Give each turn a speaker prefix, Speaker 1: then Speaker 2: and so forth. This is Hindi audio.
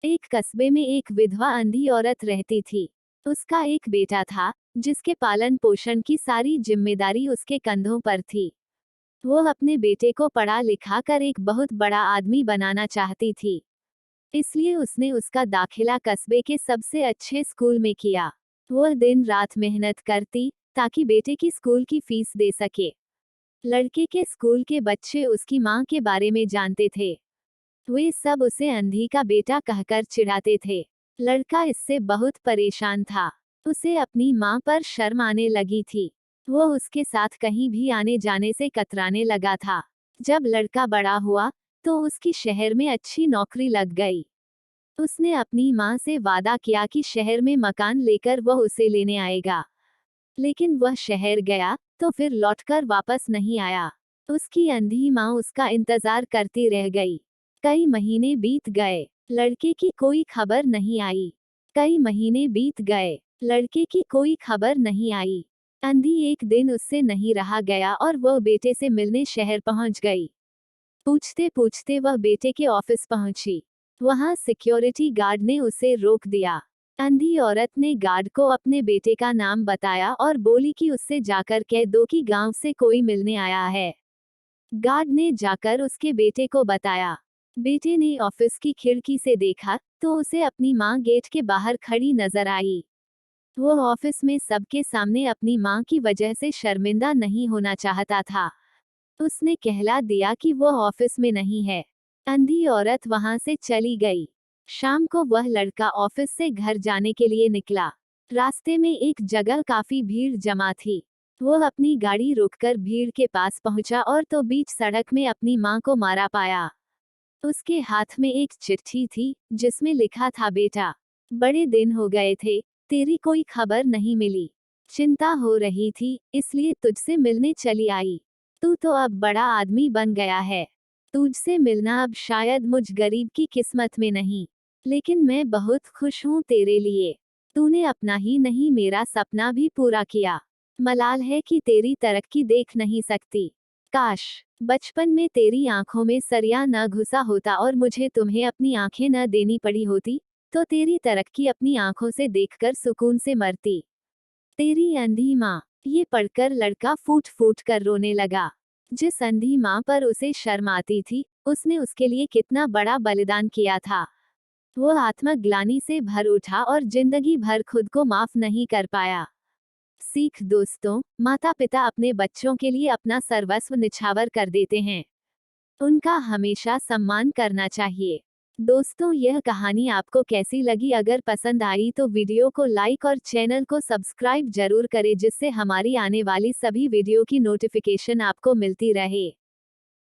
Speaker 1: एक कस्बे में एक विधवा अंधी औरत रहती थी। उसका एक बेटा था, जिसके पालन पोषण की सारी जिम्मेदारी उसके कंधों पर थी। वो अपने बेटे को पढ़ा लिखा कर एक बहुत बड़ा आदमी बनाना चाहती थी। इसलिए उसने उसका दाखिला कस्बे के सबसे अच्छे स्कूल में किया। वह दिन रात मेहनत करती, ताकि बेटे की स्कूल की फीस दे सके। लड़के के स्कूल के बच्चे उसकी माँ के बारे में जानते थे। वे सब उसे अंधी का बेटा कहकर चिढ़ाते थे। लड़का इससे बहुत परेशान था। उसे अपनी माँ पर शर्म आने लगी थी। वो उसके साथ कहीं भी आने जाने से कतराने लगा था। जब लड़का बड़ा हुआ, तो उसकी शहर में अच्छी नौकरी लग गई। उसने अपनी माँ से वादा किया कि शहर में मकान लेकर वह उसे लेने आएगा। लेकिन वह शहर गया, तो फिर लौटकर वापस नहीं आया। उसकी अंधी माँ उसका इंतजार करती रह गई। कई महीने बीत गए, लड़के की कोई खबर नहीं आई। कई महीने बीत गए, लड़के की कोई खबर नहीं आई। अंधी एक दिन उससे नहीं रहा गया और वह बेटे से मिलने शहर पहुंच गई। पूछते पूछते वह बेटे के ऑफिस पहुंची। वहां सिक्योरिटी गार्ड ने उसे रोक दिया। अंधी औरत ने गार्ड को अपने बेटे का नाम बताया और बोली कि उससे जाकर कह दो कि गांव से कोई मिलने आया है। गार्ड ने जाकर उसके बेटे को बताया। बेटे ने ऑफिस की खिड़की से देखा, तो उसे अपनी माँ गेट के बाहर खड़ी नजर आई। वो ऑफिस में सबके सामने अपनी माँ की वजह से शर्मिंदा नहीं होना चाहता था। उसने कहला दिया कि वो ऑफिस में नहीं है। अंधी औरत वहां से चली गई। शाम को वह लड़का ऑफिस से घर जाने के लिए निकला। रास्ते में एक जगह काफी भीड़ जमा थी। वो अपनी गाड़ी रोककर भीड़ के पास पहुंचा और तो बीच सड़क में अपनी माँ को मारा पाया। उसके हाथ में एक चिट्ठी थी, जिसमें लिखा था, बेटा, बड़े दिन हो गए थे, तेरी कोई खबर नहीं मिली। चिंता हो रही थी, इसलिए तुझसे मिलने चली आई। तू तो अब बड़ा आदमी बन गया है। तुझसे मिलना अब शायद मुझ गरीब की किस्मत में नहीं, लेकिन मैं बहुत खुश हूँ तेरे लिए। तूने अपना ही नहीं मेरा सपना भी पूरा किया। मलाल है कि तेरी तरक्की देख नहीं सकती। काश बचपन में तेरी आंखों में सरिया न घुसा होता और मुझे तुम्हें अपनी आंखें न देनी पड़ी होती, तो तेरी तरक्की अपनी आंखों से देखकर सुकून से मरती। तेरी अंधी माँ। ये पढ़कर लड़का फूट फूट कर रोने लगा। जिस अंधी माँ पर उसे शर्म आती थी, उसने उसके लिए कितना बड़ा बलिदान किया था। वो आत्मग्लानि से भर उठा और जिंदगी भर खुद को माफ नहीं कर पाया। सीख दोस्तों, माता पिता अपने बच्चों के लिए अपना सर्वस्व निछावर कर देते हैं। उनका हमेशा सम्मान करना चाहिए। दोस्तों, यह कहानी आपको कैसी लगी? अगर पसंद आई तो वीडियो को लाइक और चैनल को सब्सक्राइब जरूर करें, जिससे हमारी आने वाली सभी वीडियो की नोटिफिकेशन आपको मिलती रहे।